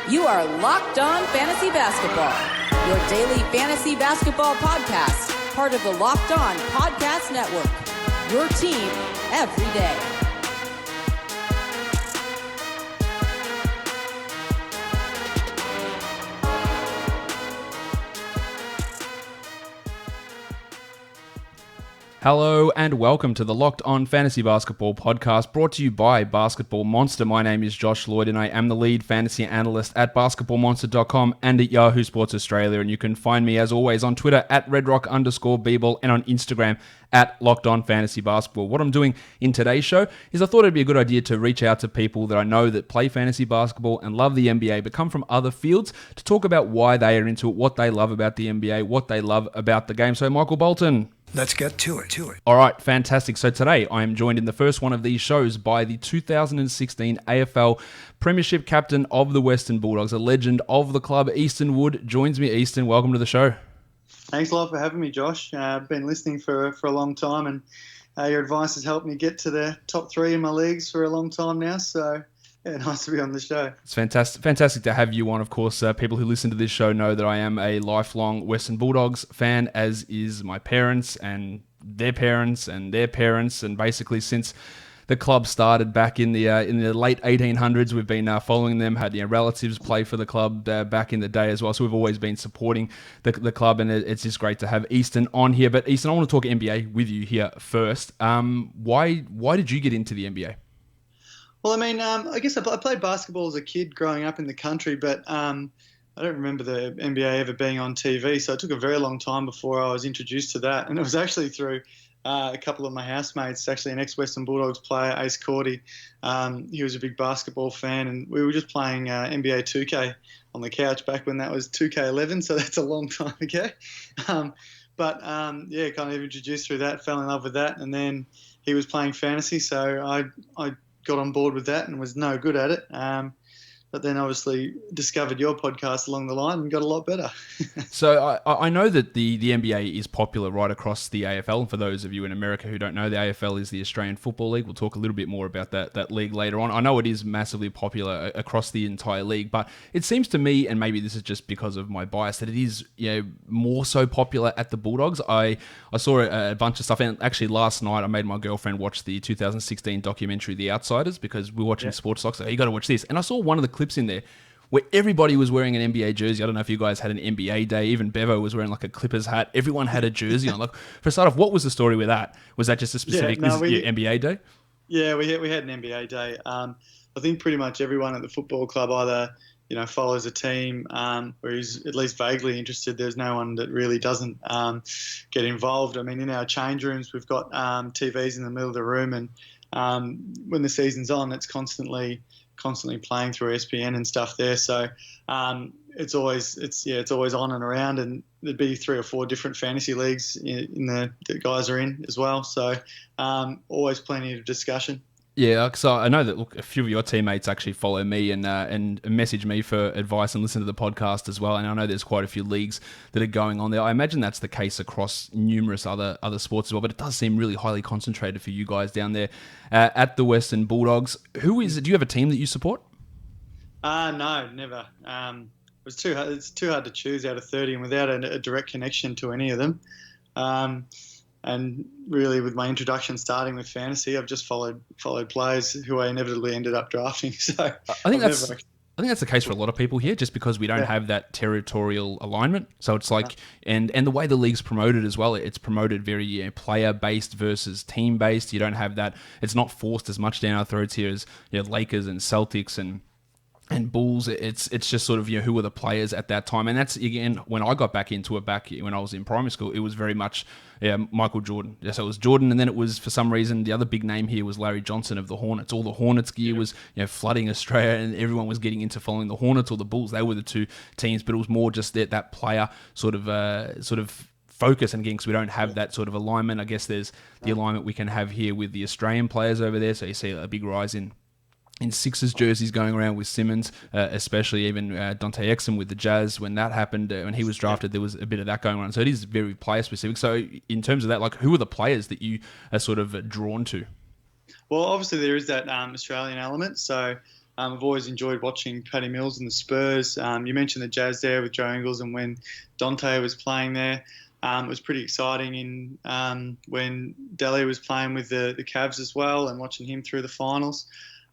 You are Locked On Fantasy Basketball, your daily fantasy basketball podcast, part of the Locked On Podcast Network, your team every day. Hello and welcome to the Locked On Fantasy Basketball podcast brought to you by Basketball Monster. My name is Josh Lloyd and I am the lead fantasy analyst at basketballmonster.com and at Yahoo Sports Australia. And you can find me as always on Twitter at redrock_bball and on Instagram at Locked On Fantasy Basketball. What I'm doing in today's show is I thought it'd be a good idea to reach out to people that I know that play fantasy basketball and love the NBA but come from other fields to talk about why they are into it, what they love about the NBA, what they love about the game. So Michael Bolton. Let's get to it. All right, fantastic. So today I am joined in the first one of these shows by the 2016 AFL Premiership captain of the Western Bulldogs, a legend of the club, Easton Wood. Joins me. Easton, welcome to the show. Thanks a lot for having me, Josh. I've been listening for a long time, and your advice has helped me get to the top three in my leagues for a long time now. So, yeah, nice to be on the show. It's fantastic to have you on. Of course, people who listen to this show know that I am a lifelong Western Bulldogs fan, as is my parents and their parents and their parents, and basically since the club started back in the late 1800s, we've been following them. Had relatives play for the club back in the day as well, so we've always been supporting the club, and it's just great to have Easton on here. But Easton, I want to talk NBA with you here first. Why did you get into the NBA? Well, I mean, I guess I played basketball as a kid growing up in the country, but I don't remember the NBA ever being on TV, so it took a very long time before I was introduced to that. And it was actually through a couple of my housemates, actually an ex-Western Bulldogs player, Ace Cordy. He was a big basketball fan, and we were just playing NBA 2K on the couch back when that was 2K11, so that's a long time ago. But kind of introduced through that, fell in love with that, and then he was playing fantasy, so I got on board with that and was no good at it. But then obviously discovered your podcast along the line and got a lot better. So I know that the NBA is popular right across the AFL. And for those of you in America who don't know, the AFL is the Australian Football League. We'll talk a little bit more about that league later on. I know it is massively popular across the entire league, but it seems to me, and maybe this is just because of my bias, that it is more so popular at the Bulldogs. I saw a bunch of stuff, and actually last night I made my girlfriend watch the 2016 documentary The Outsiders because we're watching sports docs. So you got to watch this. And I saw one of the clips in there where everybody was wearing an NBA jersey. I don't know if you guys had an NBA day. Even Bevo was wearing like a Clippers hat. Everyone had a jersey on. Like, for a start off, what was the story with that? Was that just a specific your NBA day? Yeah, we had an NBA day. I think pretty much everyone at the football club either follows a team or is at least vaguely interested. There's no one that really doesn't get involved. I mean, in our change rooms, we've got TVs in the middle of the room, and when the season's on, it's constantly playing through SPN and stuff there. So it's always on and around, and there'd be 3 or 4 different fantasy leagues that guys are in as well. So always plenty of discussion. Yeah, so I know that a few of your teammates actually follow me and message me for advice and listen to the podcast as well. And I know there's quite a few leagues that are going on there. I imagine that's the case across numerous other sports as well. But it does seem really highly concentrated for you guys down there at the Western Bulldogs. Who is it? Do you have a team that you support? No, never. It's too hard to choose out of 30, and without a direct connection to any of them. And really, with my introduction starting with fantasy, I've just followed players who I inevitably ended up drafting. So I think that's the case for a lot of people here, just because we don't have that territorial alignment. So it's like, and the way the league's promoted as well, it's promoted very player-based versus team-based. You don't have that. It's not forced as much down our throats here as Lakers and Celtics and Bulls. It's just sort of who were the players at that time. And that's, again, when I got back into it back when I was in primary school, it was very much Michael Jordan. So it was Jordan, and then it was, for some reason, the other big name here was Larry Johnson of the Hornets. All the Hornets gear was flooding Australia, and everyone was getting into following the Hornets or the Bulls. They were the two teams, but it was more just that player sort of focus. And again, because we don't have that sort of alignment, I guess there's the alignment we can have here with the Australian players over there. So you see a big rise in Sixers jerseys going around with Simmons, especially even Dante Exum with the Jazz. When that happened, when he was drafted, there was a bit of that going on. So it is very player specific. So in terms of that, like, who are the players that you are sort of drawn to? Well, obviously there is that Australian element. So I've always enjoyed watching Paddy Mills and the Spurs. You mentioned the Jazz there with Joe Ingles, and when Dante was playing there, it was pretty exciting when Delhi was playing with the Cavs as well, and watching him through the finals.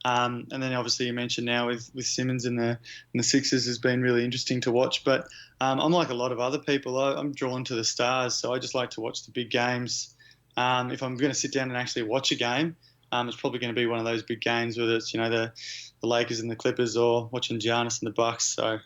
And then obviously you mentioned now with Simmons and the Sixers has been really interesting to watch. But I'm like a lot of other people. I'm drawn to the stars, so I just like to watch the big games. If I'm going to sit down and actually watch a game, it's probably going to be one of those big games, whether it's the Lakers and the Clippers or watching Giannis and the Bucks. So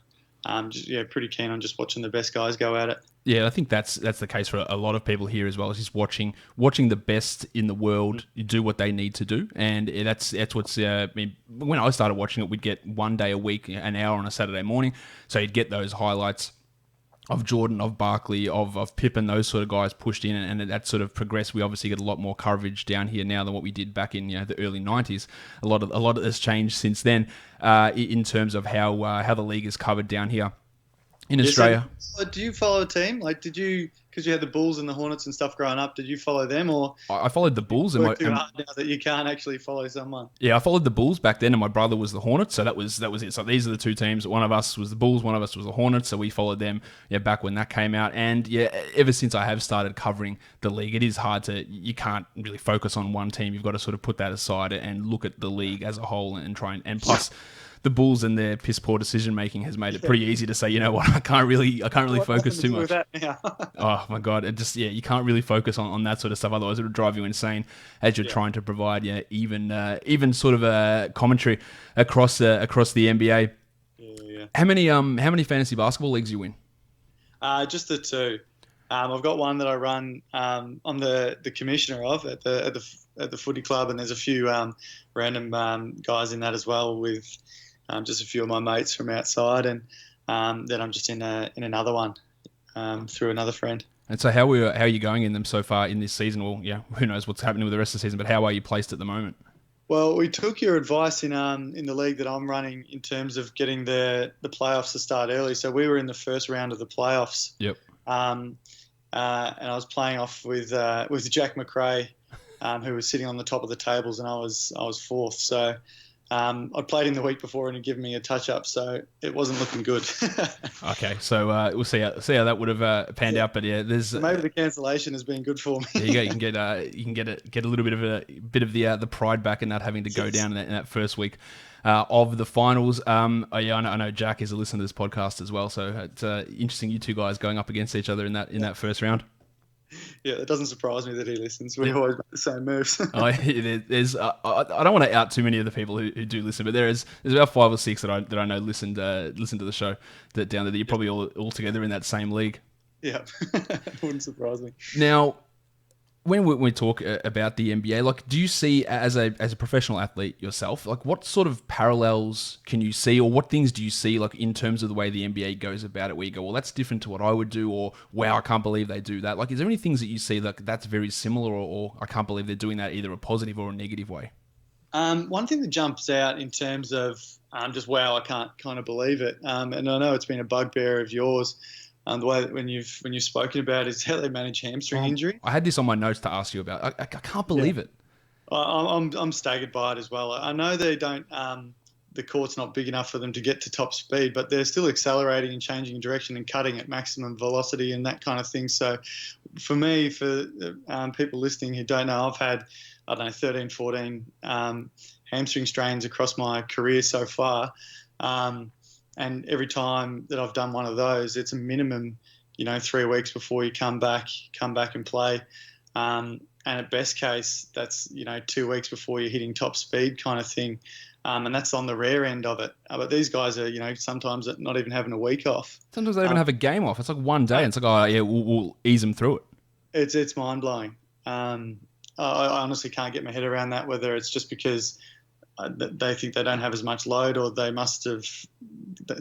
pretty keen on just watching the best guys go at it. Yeah, I think that's the case for a lot of people here as well. Is just watching the best in the world do what they need to do, and that's what's. When I started watching it, we'd get one day a week, an hour on a Saturday morning, so you'd get those highlights of Jordan, of Barkley, of Pippen, those sort of guys pushed in, and that sort of progressed. We obviously get a lot more coverage down here now than what we did back in the early 90s. A lot of has changed since then in terms of how the league is covered down here in Australia. So do you follow a team? Like, because you had the Bulls and the Hornets and stuff growing up, did you follow them, or I followed the Bulls too hard now that you can't actually follow someone? Yeah, I followed the Bulls back then, and my brother was the Hornets, so that was it. So these are the two teams. One of us was the Bulls, one of us was the Hornets, so we followed them back when that came out. And ever since I have started covering the league, it is hard you can't really focus on one team. You've got to sort of put that aside and look at the league as a whole and try and plus. The Bulls and their piss poor decision making has made it pretty easy to say, you know what, I can't really focus too much. Oh my god, it just you can't really focus on that sort of stuff. Otherwise, it would drive you insane as you're trying to provide even sort of a commentary across the NBA. Yeah. How many fantasy basketball leagues you in? Just the two. I've got one that I run. I'm the commissioner of at the footy club, and there's a few random guys in that as well with. Just a few of my mates from outside, and then I'm just in another one through another friend. And so how are you going in them so far in this season? Well, who knows what's happening with the rest of the season, but how are you placed at the moment? Well, we took your advice in the league that I'm running in terms of getting the playoffs to start early. So we were in the first round of the playoffs. Yep. And I was playing off with Jack McRae, who was sitting on the top of the tables, and I was fourth. So. I played him the week before and he'd given me a touch-up, so it wasn't looking good. Okay, so we'll see how that would have panned out. But there's maybe the cancellation has been good for me. There you go. You can get a little bit of the pride back in not having to go down in that first week of the finals. I know Jack is a listener to this podcast as well, so it's interesting you two guys going up against each other in that first round. Yeah, it doesn't surprise me that he listens. We always make the same moves. I don't want to out too many of the people who do listen, but there's about 5 or 6 that I know listen to the show that you're probably all together in that same league. Yeah, it wouldn't surprise me. Now, when we talk about the NBA, like, do you see as a professional athlete yourself, like, what sort of parallels can you see, or what things do you see, like, in terms of the way the NBA goes about it, where you go, well, that's different to what I would do, or wow, I can't believe they do that? Like, is there any things that you see that's very similar, or I can't believe they're doing that either a positive or a negative way? One thing that jumps out in terms of just wow, I can't kind of believe it, and I know it's been a bugbear of yours. The way that when you've spoken about is how they manage hamstring injury. I had this on my notes to ask you about. I can't believe it. I'm staggered by it as well. I know they don't. The court's not big enough for them to get to top speed, but they're still accelerating and changing direction and cutting at maximum velocity and that kind of thing. So, for me, for people listening who don't know, I've had 13, 14 hamstring strains across my career so far. And every time that I've done one of those, it's a minimum, 3 weeks before you come back and play. And at best case, that's, 2 weeks before you're hitting top speed kind of thing. And that's on the rare end of it. But these guys are, sometimes not even having a week off. Sometimes they don't even have a game off. It's like one day. It's like, oh, yeah, we'll ease them through it. It's mind-blowing. I honestly can't get my head around that, whether it's just because they think they don't have as much load, or they must have.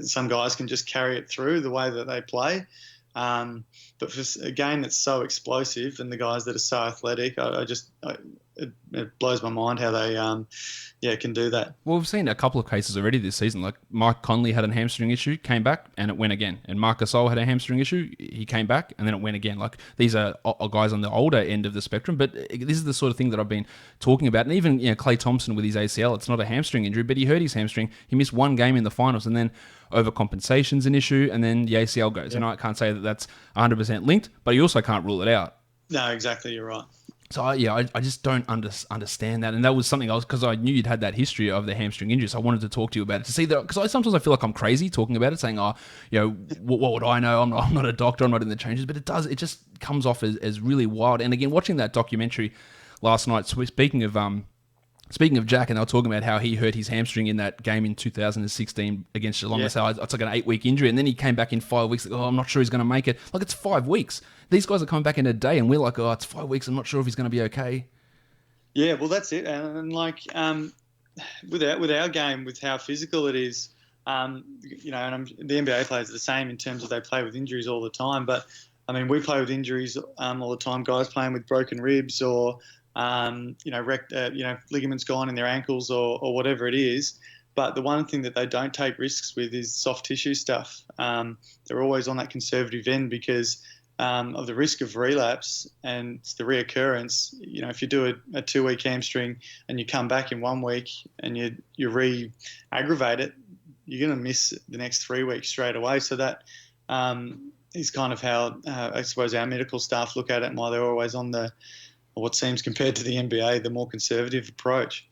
Some guys can just carry it through the way that they play. But for a game that's so explosive, and the guys that are so athletic, it blows my mind how they can do that. Well, we've seen a couple of cases already this season. Like Mike Conley had a hamstring issue, came back, and it went again. And Marc Gasol had a hamstring issue, he came back, and then it went again. Like these are guys on the older end of the spectrum, but this is the sort of thing that I've been talking about. And even Klay Thompson with his ACL, it's not a hamstring injury, but he hurt his hamstring. He missed one game in the finals, and then overcompensation's an issue, and then the ACL goes. And I can't say that that's 100% linked, but you also can't rule it out. No, exactly. You're right. So, I just don't understand that. And that was something else, because I knew you'd had that history of the hamstring injury. So I wanted to talk to you about it, to see that, because sometimes I feel like I'm crazy talking about it, saying, what would I know? I'm not a doctor, I'm not in the changes. But it just comes off as really wild. And again, watching that documentary last night, speaking of Jack, and they were talking about how he hurt his hamstring in that game in 2016 against Geelong. Yeah. So it's like an 8-week injury, and then he came back in 5 weeks. Like, I'm not sure he's going to make it. Like, it's 5 weeks. These guys are coming back in a day, and we're like, it's 5 weeks. I'm not sure if he's going to be okay. Yeah, well, that's it. And like with our game, with how physical it is, and the NBA players are the same in terms of they play with injuries all the time. But I mean, we play with injuries all the time. Guys playing with broken ribs or ligaments gone in their ankles or whatever it is. But the one thing that they don't take risks with is soft tissue stuff. They're always on that conservative end because of the risk of relapse and the reoccurrence. If you do a 2-week hamstring and you come back in 1 week and you re-aggravate it, you're going to miss the next 3 weeks straight away. So that is kind of how I suppose our medical staff look at it, and why they're always on what seems, compared to the NBA, the more conservative approach.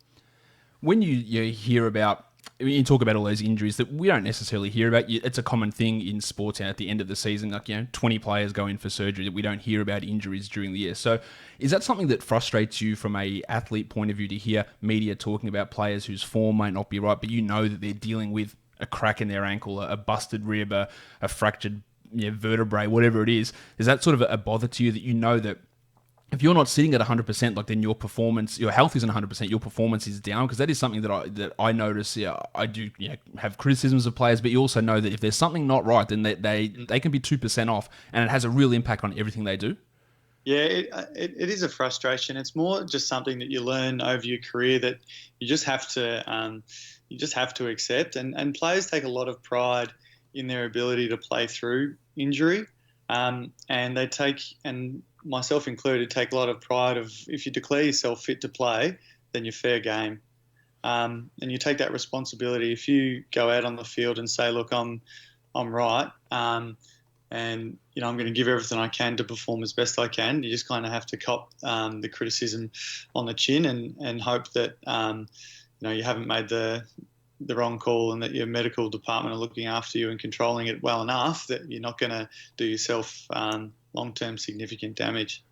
When you hear about, you talk about all those injuries that we don't necessarily hear about, it's a common thing in sports at the end of the season, like 20 players go in for surgery, that we don't hear about injuries during the year. So is that something that frustrates you from a athlete point of view, to hear media talking about players whose form might not be right, but that they're dealing with a crack in their ankle, a busted rib, a fractured vertebrae, whatever it is? Is that sort of a bother to you, that that if you're not sitting at 100%, like, then your performance, your health isn't 100%, your performance is down? Because that is something that I notice. I do have criticisms of players, but you also know that if there's something not right, then they can be 2% off, and it has a real impact on everything they do. Yeah, it is a frustration. It's more just something that you learn over your career that you just have to accept. And players take a lot of pride in their ability to play through injury, and they take, and myself included, take a lot of pride of, if you declare yourself fit to play, then you're fair game. And you take that responsibility. If you go out on the field and say, look, I'm right, and I'm going to give everything I can to perform as best I can, you just kind of have to cop the criticism on the chin and hope that you haven't made the wrong call, and that your medical department are looking after you and controlling it well enough that you're not going to do yourself long-term significant damage.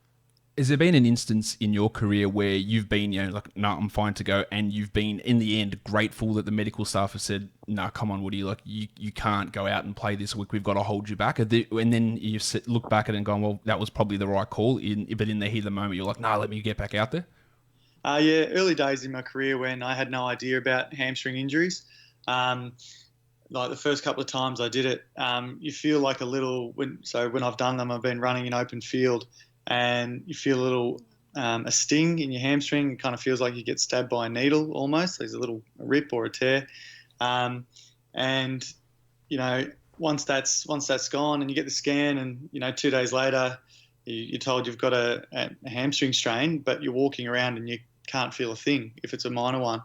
Has there been an instance in your career where you've been, like, no, I'm fine to go, and you've been, in the end, grateful that the medical staff have said, no, come on, Woody, like, you can't go out and play this week, we've got to hold you back? And then you've looked back at it and gone, well, that was probably the right call, but in the heat of the moment, you're like, no, let me get back out there? Yeah, early days in my career when I had no idea about hamstring injuries. Like the first couple of times I did it, you feel like a little, when I've done them, I've been running in open field, and you feel a little, a sting in your hamstring. It kind of feels like you get stabbed by a needle almost. There's a little rip or a tear. And, once that's gone and you get the scan, and, 2 days later, you're told you've got a hamstring strain, but you're walking around and you can't feel a thing if it's a minor one.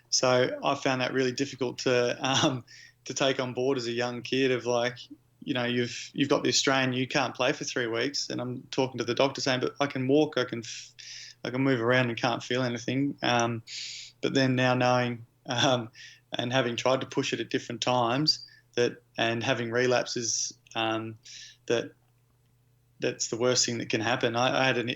So I found that really difficult to take on board as a young kid, of like, you've got this strain, you can't play for 3 weeks. And I'm talking to the doctor saying, but I can walk, I can move around and can't feel anything. But then now knowing, and having tried to push it at different times, and having relapses, that's the worst thing that can happen. I had an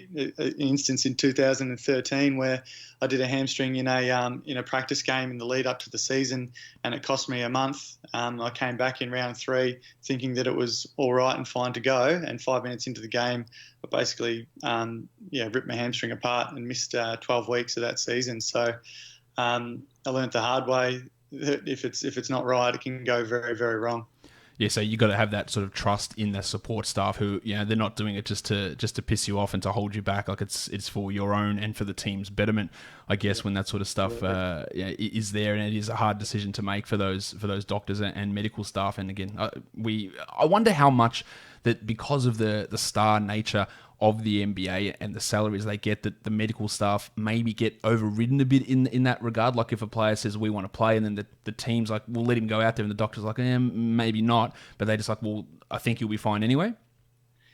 instance in 2013 where I did a hamstring in a practice game in the lead up to the season, and it cost me a month. I came back in round 3 thinking that it was all right and fine to go, and 5 minutes into the game, I basically ripped my hamstring apart and missed 12 weeks of that season. So I learned the hard way that if it's not right, it can go very, very wrong. Yeah, so you got to have that sort of trust in the support staff who, they're not doing it just to piss you off and to hold you back. Like it's for your own and for the team's betterment, I guess, when that sort of stuff is there, and it is a hard decision to make for those doctors and medical staff. And again, I wonder how much that because of the star nature of the NBA and the salaries they get, that the medical staff maybe get overridden a bit in that regard. Like if a player says we want to play, and then the team's like, we'll let him go out there, and the doctor's like, maybe not, but they just like, well, I think you'll be fine anyway.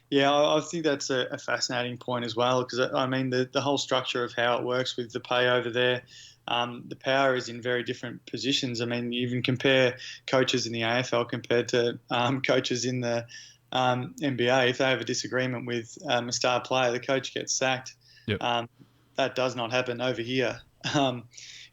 Yeah, I think that's a fascinating point as well, because I mean the whole structure of how it works with the pay over there. The power is in very different positions. I mean, you even compare coaches in the AFL compared to coaches in the NBA. If they have a disagreement with a star player, the coach gets sacked. Yep. That does not happen over here. If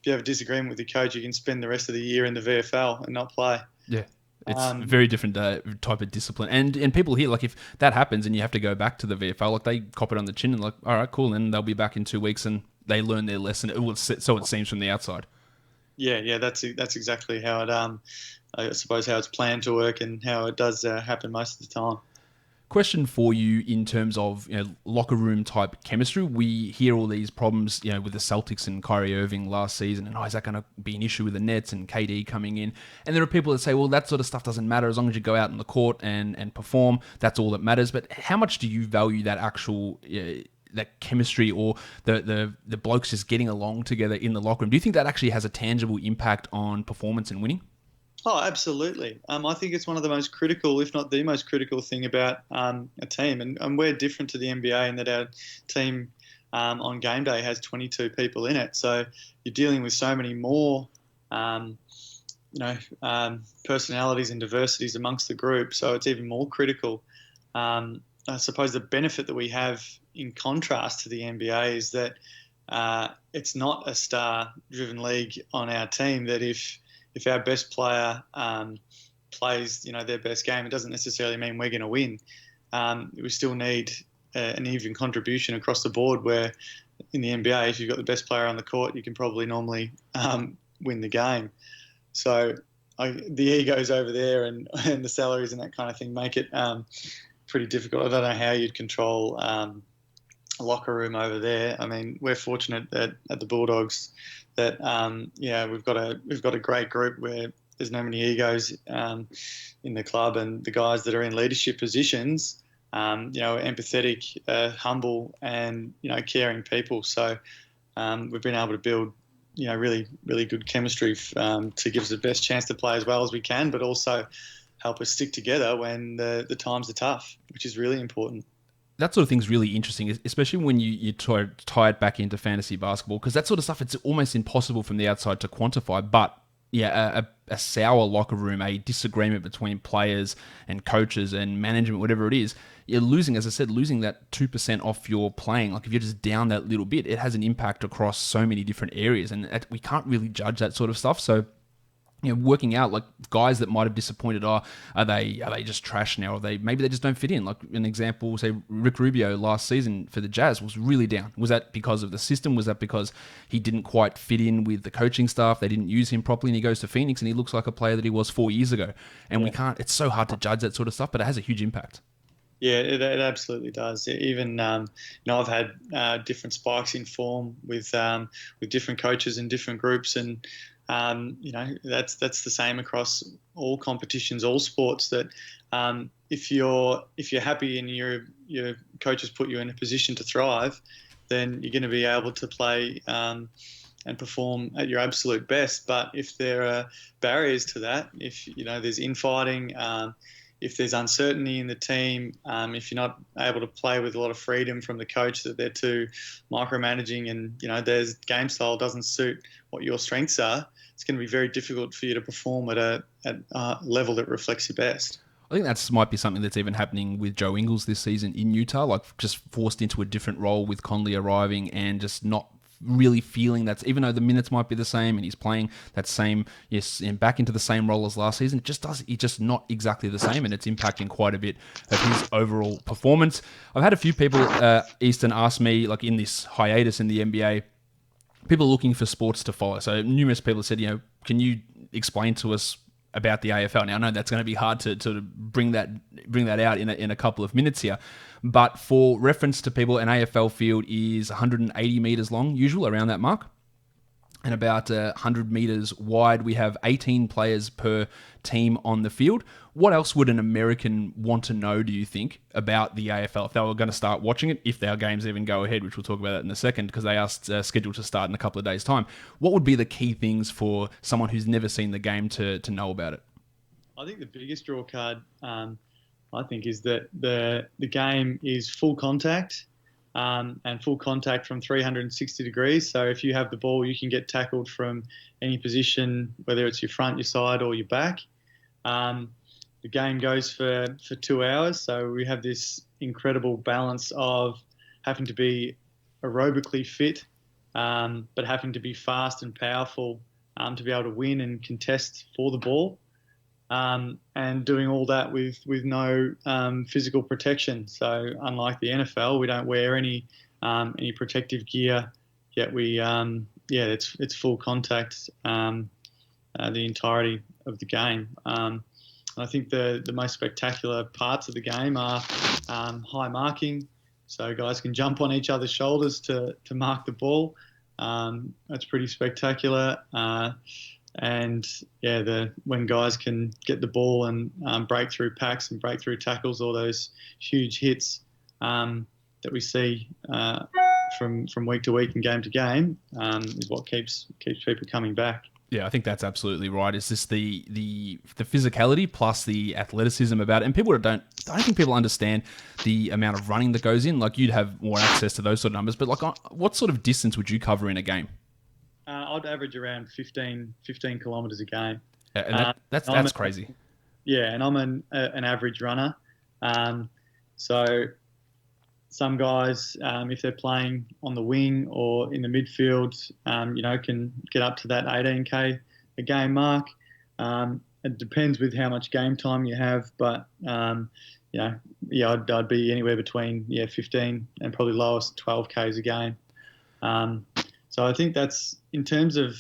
you have a disagreement with your coach, you can spend the rest of the year in the VFL and not play. Yeah. It's a very different type of discipline. And people here, like if that happens and you have to go back to the VFL, like they cop it on the chin and like, all right, cool, and they'll be back in 2 weeks and they learn their lesson. So it seems from the outside. Yeah, that's exactly how it I suppose how it's planned to work and how it does happen most of the time. Question for you in terms of locker room type chemistry. We hear all these problems with the Celtics and Kyrie Irving last season, and is that going to be an issue with the Nets and KD coming in? And there are people that say, well, that sort of stuff doesn't matter as long as you go out on the court and perform. That's all that matters. But how much do you value that actual that chemistry or the blokes just getting along together in the locker room? Do you think that actually has a tangible impact on performance and winning? Oh, absolutely. I think it's one of the most critical, if not the most critical thing about a team. And we're different to the NBA in that our team on game day has 22 people in it. So you're dealing with so many more, personalities and diversities amongst the group. So it's even more critical. I suppose the benefit that we have in contrast to the NBA is that it's not a star-driven league on our team, that if our best player plays, their best game, it doesn't necessarily mean we're going to win. We still need an even contribution across the board, where in the NBA, if you've got the best player on the court, you can probably normally win the game. So the egos over there and the salaries and that kind of thing make it pretty difficult. I don't know how you'd control a locker room over there. I mean, we're fortunate that at the Bulldogs that we've got a great group where there's no many egos in the club, and the guys that are in leadership positions, empathetic, humble, and caring people. So we've been able to build really really good chemistry to give us the best chance to play as well as we can, but also help us stick together when the times are tough, which is really important. That sort of thing's really interesting, especially when you tie it back into fantasy basketball, because that sort of stuff, it's almost impossible from the outside to quantify. But yeah, a sour locker room, a disagreement between players and coaches and management, whatever it is, you're losing, as I said, losing that 2% off your playing. Like if you're just down that little bit, it has an impact across so many different areas, and we can't really judge that sort of stuff. So working out like guys that might have disappointed, are they just trash now, or maybe they just don't fit in? Like an example, say Rick Rubio last season for the Jazz was really down. Was that because of the system? Was that because he didn't quite fit in with the coaching staff? They didn't use him properly, and he goes to Phoenix and he looks like a player that he was 4 years ago. And we can't. It's so hard to judge that sort of stuff, but it has a huge impact. Yeah, it absolutely does. Even I've had different spikes in form with different coaches and different groups, and that's the same across all competitions, all sports. That if you're happy and your coaches put you in a position to thrive, then you're going to be able to play and perform at your absolute best. But if there are barriers to that, if there's infighting, if there's uncertainty in the team, if you're not able to play with a lot of freedom from the coach, that they're too micromanaging, and their game style doesn't suit what your strengths are, it's going to be very difficult for you to perform at a level that reflects your best. I think that might be something that's even happening with Joe Ingles this season in Utah, like just forced into a different role with Conley arriving and just not really feeling that, even though the minutes might be the same and he's playing that same, and back into the same role as last season, it's just not exactly the same, and it's impacting quite a bit of his overall performance. I've had a few people, Easton, ask me, like in this hiatus in the NBA, people looking for sports to follow. So numerous people said, can you explain to us about the AFL. Now, I know that's going to be hard to sort of bring that out in a couple of minutes here, but for reference to people, an AFL field is 180 metres long, usual, around that mark, and about 100 metres wide. We have 18 players per team on the field. What else would an American want to know, do you think, about the AFL if they were going to start watching it, if our games even go ahead, which we'll talk about that in a second, because they are scheduled to start in a couple of days' time. What would be the key things for someone who's never seen the game to know about it? I think the biggest draw card, I think, is that the game is full contact, and full contact from 360 degrees. So if you have the ball, you can get tackled from any position, whether it's your front, your side, or your back. The game goes for 2 hours. So we have this incredible balance of having to be aerobically fit, but having to be fast and powerful to be able to win and contest for the ball. And doing all that with no physical protection. So unlike the NFL, we don't wear any protective gear. Yet it's full contact the entirety of the game. I think the most spectacular parts of the game are high marking, so guys can jump on each other's shoulders to mark the ball. That's pretty spectacular. And when guys can get the ball and break through packs and break through tackles, all those huge hits that we see from week to week and game to game is what keeps people coming back. Yeah, I think that's absolutely right. It's just the physicality plus the athleticism about it. And I don't think people understand the amount of running that goes in. Like, you'd have more access to those sort of numbers, but like, what sort of distance would you cover in a game? I'd average around 15 kilometres a game. And that's crazy. Yeah, and I'm an average runner. So some guys, if they're playing on the wing or in the midfield, can get up to that 18K a game mark. It depends with how much game time you have, but I'd be anywhere between 15 and probably lowest 12Ks a game. So I think that's, in terms of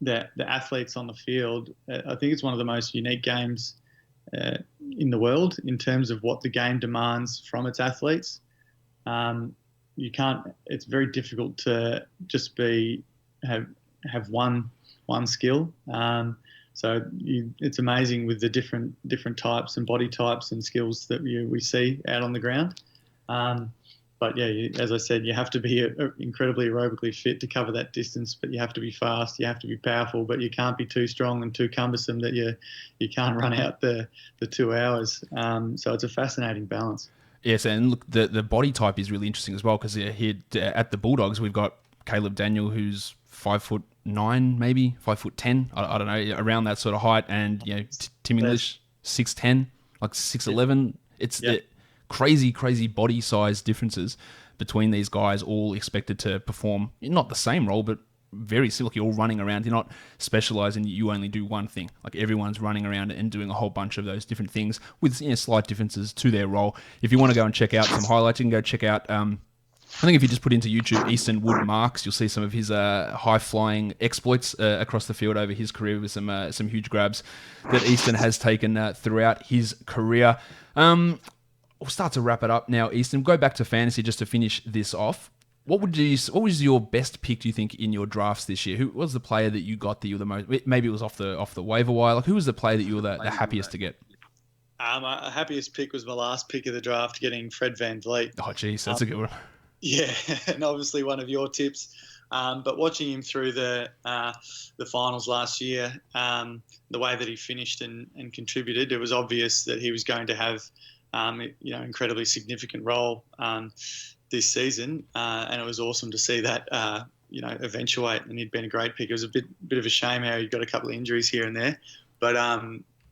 the athletes on the field, I think it's one of the most unique games in the world in terms of what the game demands from its athletes. It's very difficult to just have one skill. It's amazing with the different types and body types and skills that we see out on the ground. But as I said, you have to be incredibly aerobically fit to cover that distance, but you have to be fast, you have to be powerful, but you can't be too strong and too cumbersome that you can't run out the 2 hours. So it's a fascinating balance. Yes, and look, the body type is really interesting as well, because here at the Bulldogs, we've got Caleb Daniel, who's 5'9", maybe 5'10". I don't know, around that sort of height, and Tim English 6'10", like 6'11". It's crazy body size differences between these guys, all expected to perform not the same role, but very similar. You're all running around. You're not specialising. You only do one thing. Like, everyone's running around and doing a whole bunch of those different things with slight differences to their role. If you want to go and check out some highlights, you can go check out. I think if you just put into YouTube Easton Wood marks, you'll see some of his high-flying exploits across the field over his career, with some huge grabs that Easton has taken throughout his career. We'll start to wrap it up now, Easton. Go back to fantasy just to finish this off. What was your best pick, do you think, in your drafts this year? Who was the player that you got that you were the most? Maybe it was off the waiver wire. Like, who was the player that you were the happiest to get? My happiest pick was my last pick of the draft, getting Fred Van Vliet. Oh, geez, that's a good one. Yeah, and obviously one of your tips. But watching him through the finals last year, the way that he finished and contributed, it was obvious that he was going to have incredibly significant role this season, and it was awesome to see that eventuate. And he'd been a great pick. It was a bit of a shame how he got a couple of injuries here and there, but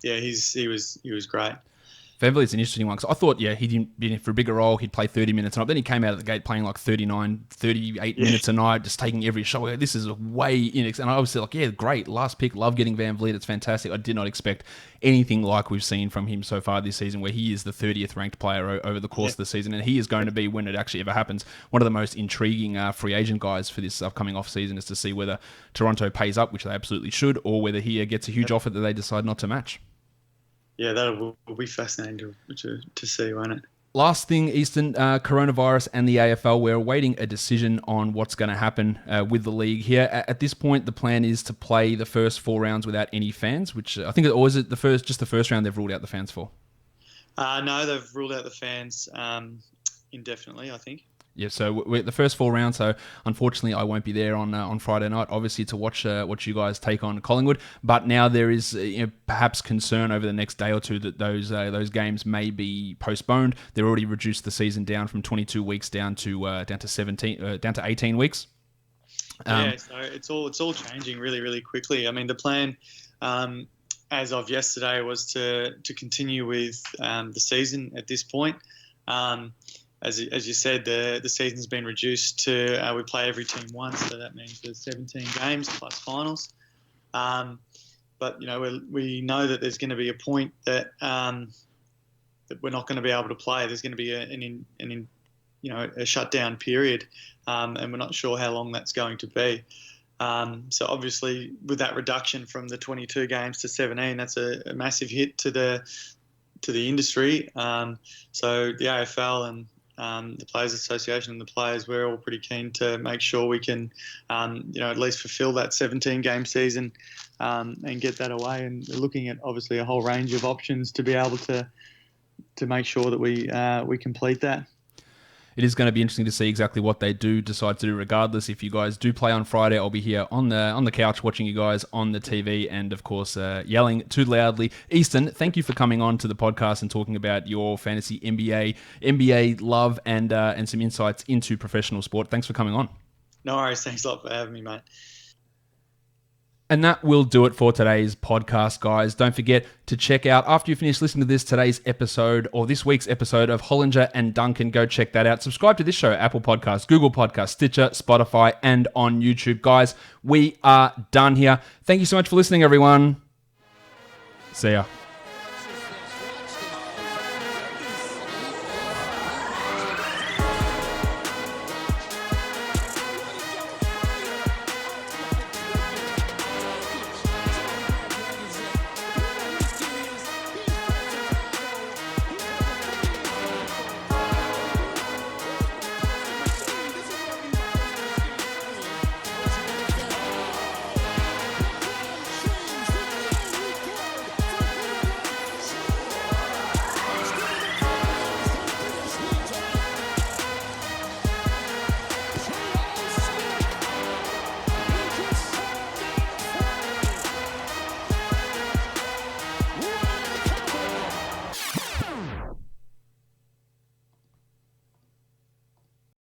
he was great. Van Vliet's an interesting one because I thought, he'd been in for a bigger role. He'd play 30 minutes a night. Then he came out of the gate playing like 39, 38 minutes a night, just taking every shot. This is way in. And I was like, great. Last pick. Love getting Van Vliet. It's fantastic. I did not expect anything like we've seen from him so far this season, where he is the 30th ranked player over the course of the season. And he is going to be, when it actually ever happens, one of the most intriguing free agent guys for this upcoming off season, is to see whether Toronto pays up, which they absolutely should, or whether he gets a huge offer that they decide not to match. Yeah, that will be fascinating to see, won't it? Last thing, Easton, coronavirus and the AFL, we're awaiting a decision on what's going to happen with the league here. At this point, the plan is to play the first 4 rounds without any fans, which I think, or is it just the first round they've ruled out the fans for? No, they've ruled out the fans indefinitely, I think. Yeah, so we're at the first 4 rounds. So unfortunately, I won't be there on Friday night, obviously, to watch you guys take on Collingwood. But now there is perhaps concern over the next day or two that those games may be postponed. They've already reduced the season down from 22 weeks down to 18 weeks. So it's all changing really, really quickly. I mean, the plan as of yesterday was to continue with the season at this point. As you said, the season's been reduced to we play every team once, so that means there's 17 games plus finals. But we know that there's going to be a point that that we're not going to be able to play. There's going to be a shutdown period, and we're not sure how long that's going to be. So obviously, with that reduction from the 22 games to 17, that's a massive hit to the industry. So the AFL and the Players Association and the players, we're all pretty keen to make sure we can, at least fulfil that 17-game season and get that away. And we're looking at obviously a whole range of options to be able to make sure that we complete that. It is going to be interesting to see exactly what they do decide to do. Regardless, if you guys do play on Friday, I'll be here on the couch watching you guys on the TV and, of course, yelling too loudly. Easton, thank you for coming on to the podcast and talking about your fantasy NBA love and some insights into professional sport. Thanks for coming on. No worries. Thanks a lot for having me, mate. And that will do it for today's podcast, guys. Don't forget to check out, after you finish listening to this week's episode of Hollinger and Duncan, go check that out. Subscribe to this show, Apple Podcasts, Google Podcasts, Stitcher, Spotify, and on YouTube. Guys, we are done here. Thank you so much for listening, everyone. See ya.